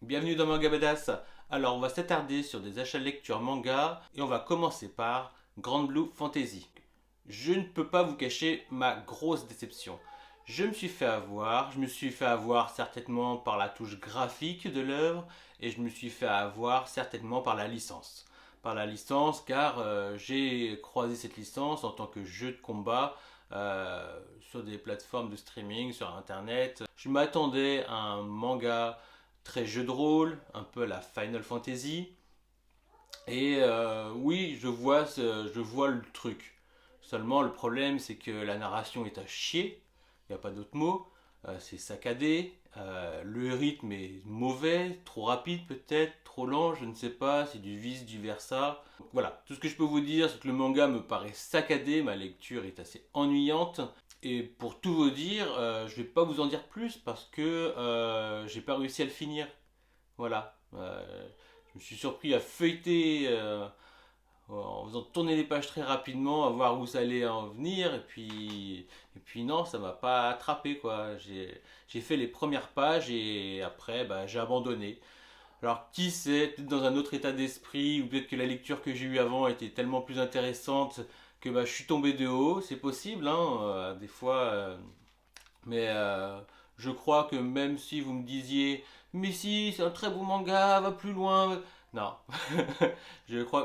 Bienvenue dans Manga Badass. Alors on va s'attarder sur des achats de lecture manga et on va commencer par Grand Blue Fantasy. Je ne peux pas vous cacher ma grosse déception. Je me suis fait avoir certainement par la touche graphique de l'œuvre et je me suis fait avoir certainement par la licence. Par la licence car j'ai croisé cette licence en tant que jeu de combat sur des plateformes de streaming, sur internet. Je m'attendais à un manga très jeu de rôle, un peu à la Final Fantasy. Et oui, je vois le truc. Seulement, le problème, c'est que la narration est à chier. Il n'y a pas d'autre mot. C'est saccadé. Le rythme est mauvais, trop rapide peut-être, trop lent, je ne sais pas. C'est du vice, du versa. Donc, voilà, tout ce que je peux vous dire, c'est que le manga me paraît saccadé. Ma lecture est assez ennuyante. Et pour tout vous dire, je vais pas vous en dire plus parce que j'ai pas réussi à le finir. Voilà. Je me suis surpris à feuilleter en faisant tourner les pages très rapidement, à voir où ça allait en venir. Et puis non, ça m'a pas attrapé quoi. J'ai fait les premières pages et après bah, j'ai abandonné. Alors qui sait, peut-être dans un autre état d'esprit, ou peut-être que la lecture que j'ai eue avant était tellement plus intéressante que bah, je suis tombé de haut, c'est possible, hein, des fois. Mais je crois que même si vous me disiez, mais si, c'est un très beau manga, va plus loin. Non,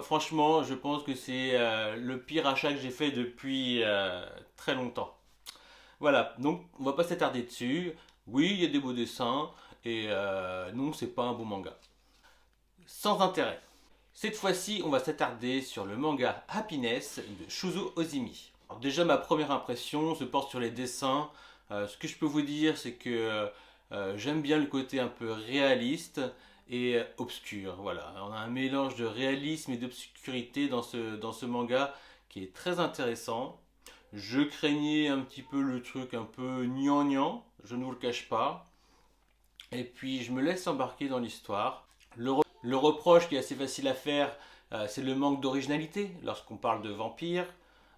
franchement, je pense que c'est le pire achat que j'ai fait depuis très longtemps. Voilà, donc on va pas s'attarder dessus. Oui, il y a des beaux dessins, et non, c'est pas un beau manga. Sans intérêt. Cette fois-ci, on va s'attarder sur le manga Happiness de Shuzo Ozimi. Alors déjà, ma première impression se porte sur les dessins. Ce que je peux vous dire, c'est que j'aime bien le côté un peu réaliste et obscur. Voilà, on a un mélange de réalisme et d'obscurité dans ce manga qui est très intéressant. Je craignais un petit peu le truc un peu gnangnan, je ne vous le cache pas. Et puis je me laisse embarquer dans l'histoire. Le reproche qui est assez facile à faire, c'est le manque d'originalité lorsqu'on parle de vampires.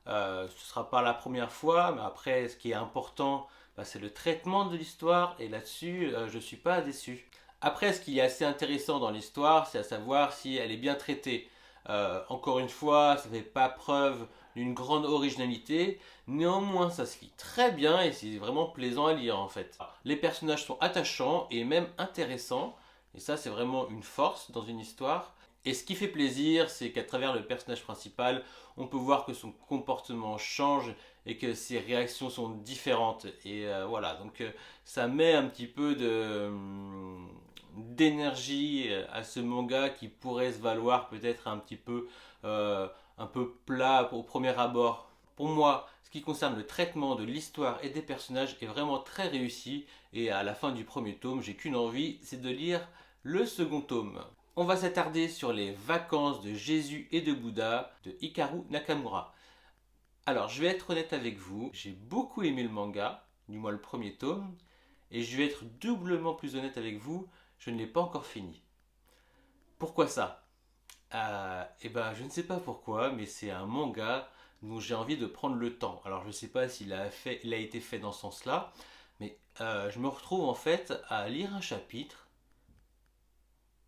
Ce ne sera pas la première fois, mais après, ce qui est important, bah, c'est le traitement de l'histoire, et là-dessus, je ne suis pas déçu. Après, ce qui est assez intéressant dans l'histoire, c'est à savoir si elle est bien traitée. Encore une fois, ça ne fait pas preuve d'une grande originalité, néanmoins ça se lit très bien et c'est vraiment plaisant à lire en fait. Les personnages sont attachants et même intéressants, et ça c'est vraiment une force dans une histoire. Et ce qui fait plaisir, c'est qu'à travers le personnage principal, on peut voir que son comportement change et que ses réactions sont différentes. Et voilà, donc ça met un petit peu d'énergie à ce manga qui pourrait se valoir peut-être un peu plat au premier abord. Pour moi, ce qui concerne le traitement de l'histoire et des personnages est vraiment très réussi. Et à la fin du premier tome, j'ai qu'une envie, c'est de lire le second tome. On va s'attarder sur les vacances de Jésus et de Bouddha de Hikaru Nakamura. Alors, je vais être honnête avec vous, j'ai beaucoup aimé le manga, du moins le premier tome, et je vais être doublement plus honnête avec vous, je ne l'ai pas encore fini. Pourquoi ça? Eh ben, je ne sais pas pourquoi, mais c'est un manga dont j'ai envie de prendre le temps. Alors, je ne sais pas il a été fait dans ce sens-là, mais je me retrouve en fait à lire un chapitre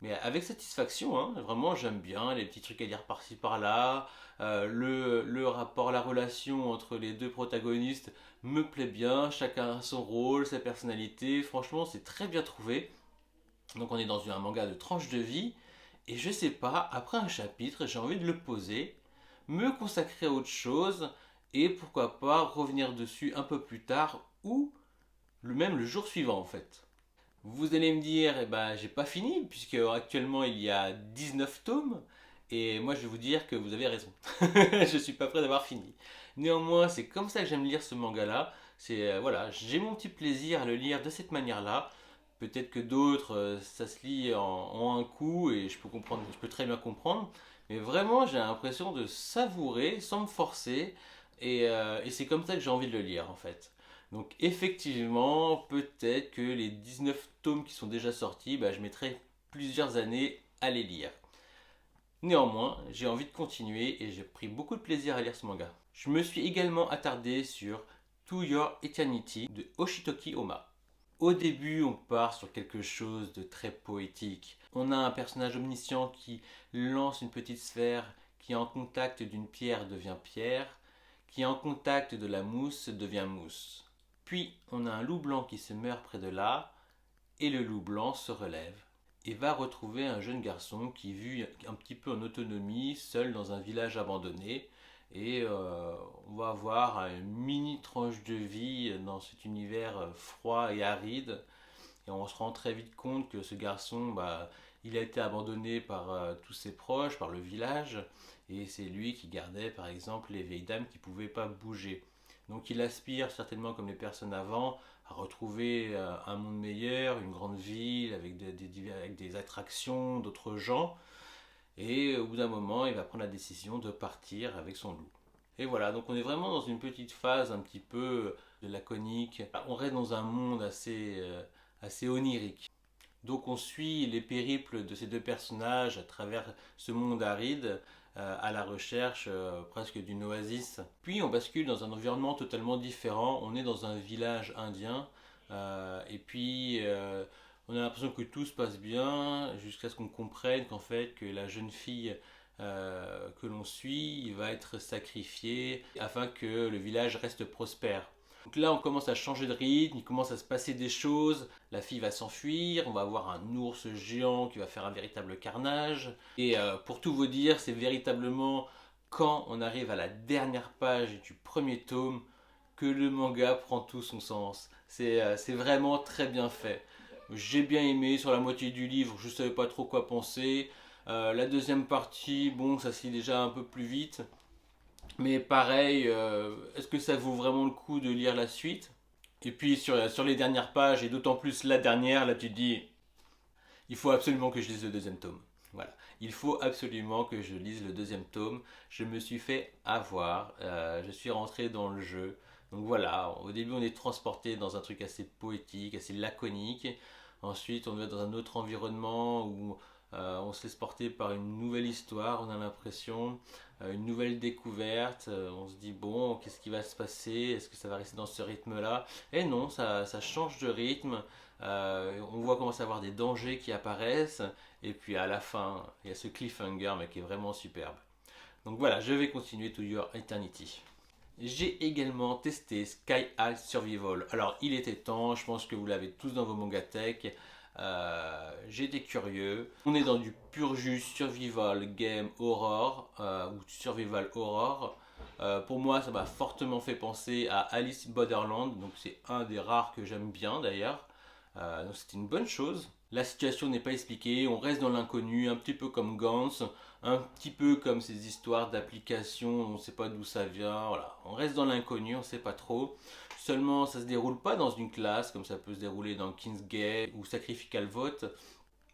mais avec satisfaction, hein. Vraiment j'aime bien les petits trucs à dire par-ci par-là. Le rapport, la relation entre les deux protagonistes me plaît bien. Chacun a son rôle, sa personnalité. Franchement, c'est très bien trouvé. Donc on est dans un manga de tranche de vie. Et je sais pas, après un chapitre, j'ai envie de le poser, me consacrer à autre chose. Et pourquoi pas revenir dessus un peu plus tard ou même le jour suivant en fait. Vous allez me dire, eh ben, j'ai pas fini, puisque actuellement il y a 19 tomes, et moi je vais vous dire que vous avez raison. Je suis pas prêt d'avoir fini. Néanmoins, c'est comme ça que j'aime lire ce manga-là. Voilà, j'ai mon petit plaisir à le lire de cette manière-là. Peut-être que d'autres, ça se lit en un coup, et je peux comprendre, je peux très bien comprendre. Mais vraiment, j'ai l'impression de savourer sans me forcer, et c'est comme ça que j'ai envie de le lire en fait. Donc effectivement, peut-être que les 19 tomes qui sont déjà sortis, bah, je mettrai plusieurs années à les lire. Néanmoins, j'ai envie de continuer et j'ai pris beaucoup de plaisir à lire ce manga. Je me suis également attardé sur To Your Eternity de Oshitoki Oma. Au début, on part sur quelque chose de très poétique. On a un personnage omniscient qui lance une petite sphère, qui en contact d'une pierre devient pierre, qui en contact de la mousse devient mousse. Puis on a un loup blanc qui se meurt près de là, et le loup blanc se relève et va retrouver un jeune garçon qui vit un petit peu en autonomie, seul dans un village abandonné. Et on va avoir une mini tranche de vie dans cet univers froid et aride. Et on se rend très vite compte que ce garçon, il a été abandonné par tous ses proches, par le village. Et c'est lui qui gardait par exemple les vieilles dames qui ne pouvaient pas bouger. Donc il aspire certainement comme les personnes avant à retrouver un monde meilleur, une grande ville avec des attractions, d'autres gens. Et au bout d'un moment, il va prendre la décision de partir avec son loup. Et voilà, donc on est vraiment dans une petite phase un petit peu de laconique. On reste dans un monde assez onirique. Donc on suit les périples de ces deux personnages à travers ce monde aride à la recherche presque d'une oasis. Puis on bascule dans un environnement totalement différent. On est dans un village indien et puis on a l'impression que tout se passe bien jusqu'à ce qu'on comprenne qu'en fait que la jeune fille que l'on suit va être sacrifiée afin que le village reste prospère. Donc là, on commence à changer de rythme, il commence à se passer des choses. La fille va s'enfuir, on va avoir un ours géant qui va faire un véritable carnage. Et pour tout vous dire, c'est véritablement quand on arrive à la dernière page du premier tome que le manga prend tout son sens. C'est vraiment très bien fait. J'ai bien aimé, sur la moitié du livre, je ne savais pas trop quoi penser. La deuxième partie, bon, ça se lit déjà un peu plus vite. Mais pareil, est-ce que ça vaut vraiment le coup de lire la suite? Et puis sur les dernières pages, et d'autant plus la dernière, là tu te dis, il faut absolument que je lise le deuxième tome. Voilà, il faut absolument que je lise le deuxième tome. Je me suis fait avoir, je suis rentré dans le jeu. Donc voilà, au début on est transporté dans un truc assez poétique, assez laconique. Ensuite on va dans un autre environnement où on se laisse porter par une nouvelle histoire, on a l'impression, une nouvelle découverte. On se dit, bon, qu'est-ce qui va se passer? Est-ce que ça va rester dans ce rythme-là? Et non, ça change de rythme. On voit commencer à avoir des dangers qui apparaissent. Et puis à la fin, il y a ce cliffhanger, mais qui est vraiment superbe. Donc voilà, je vais continuer To Your Eternity. J'ai également testé Sky High Survival. Alors, il était temps, je pense que vous l'avez tous dans vos mangatech. J'étais curieux. On est dans du pur jus survival game horror ou survival horror. Pour moi, ça m'a fortement fait penser à Alice in Borderland, donc c'est un des rares que j'aime bien d'ailleurs. Donc c'est une bonne chose. La situation n'est pas expliquée, on reste dans l'inconnu, un petit peu comme Gantz, un petit peu comme ces histoires d'applications, on ne sait pas d'où ça vient, voilà. On reste dans l'inconnu, on ne sait pas trop. Seulement, ça ne se déroule pas dans une classe, comme ça peut se dérouler dans Kingsgate ou Sacrificial Vote.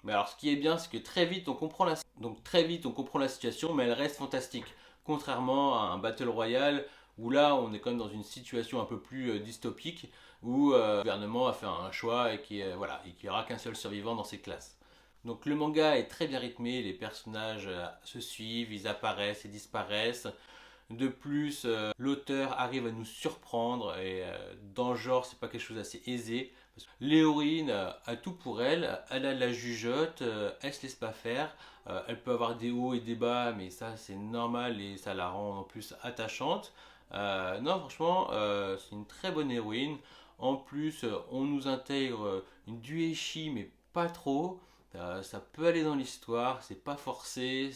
Mais alors, ce qui est bien, c'est que très vite, on comprend la situation, mais elle reste fantastique. Contrairement à un Battle Royale, où là, on est quand même dans une situation un peu plus dystopique, où le gouvernement a fait un choix et qu'il n'y aura qu'un seul survivant dans ces classes. Donc le manga est très bien rythmé, les personnages se suivent, ils apparaissent et disparaissent. De plus, l'auteur arrive à nous surprendre et dans le genre, c'est pas quelque chose d'assez aisé. L'héroïne a tout pour elle, elle a la jugeote, elle se laisse pas faire, elle peut avoir des hauts et des bas, mais ça c'est normal et ça la rend en plus attachante. Non, franchement, c'est une très bonne héroïne. En plus, on nous intègre une dueshi, mais pas trop. Ça peut aller dans l'histoire, c'est pas forcé,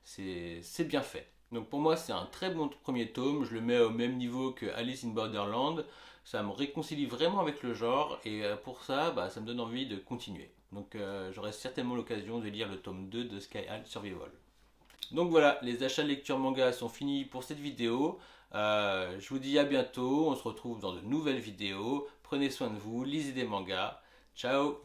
c'est bien fait. Donc pour moi, c'est un très bon premier tome. Je le mets au même niveau que Alice in Borderland. Ça me réconcilie vraiment avec le genre et pour ça, ça me donne envie de continuer. Donc j'aurai certainement l'occasion de lire le tome 2 de Sky High Survival. Donc voilà, les achats de lecture manga sont finis pour cette vidéo. Je vous dis à bientôt, on se retrouve dans de nouvelles vidéos. Prenez soin de vous, lisez des mangas. Ciao!